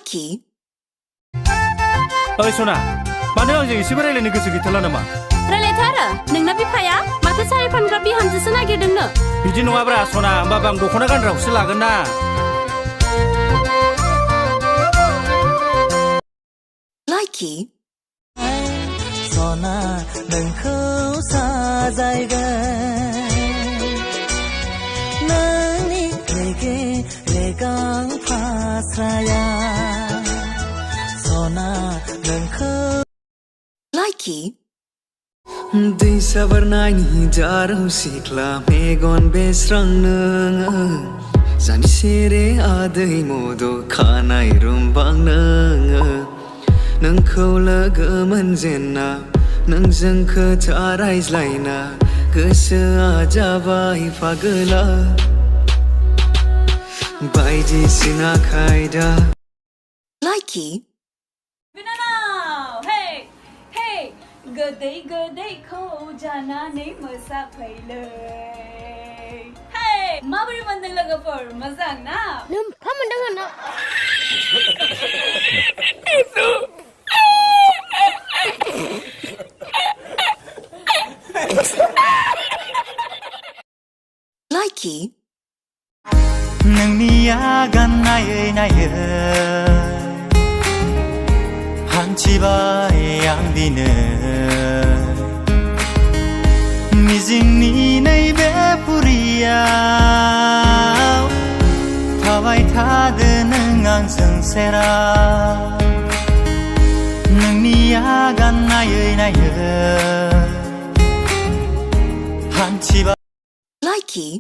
Likey. ओइ सना मानो आंजों एसेबो रायलायनो गोसो गैथारला नामा? रायलायथारो नोंना बिफाया माथो सारि फानग्रा बिहामजोसो नागिरदोंनो। बिदि नङाब्रा सना होमबाबो आं दख'ना गानग्राखौसो लागोन ना। Likey. सना नोंखौ साजायगोन नोंनि रेगे रेगां फास्राया सना नोंखौ Likey. दै साबरनायनि दाराव सिख्ला मेगन बेस्रां नोङो जानि सेरे आदै मद' खानाय रुमबां नोङो नोंखौ लोगो मोनजेनना नोंजों खोथा रायज्लायना गोसोआ जाबाय फागोला बायदिसिना खायदा Likey. गोदै गोदैखौ जानानै मोसाफैलै माबोरै मोनदों लोगोफोर मोजां ना नोम्फा मोनदों होनना Likey. नोंनि आगान नायै नायै हान्थिबाय आं दिनै मिजिंनि नैबे फुरियाव थाबाय थादो नों आंजों सेराव नोंनि आगान नायै नायै हान्थिबाय Likey.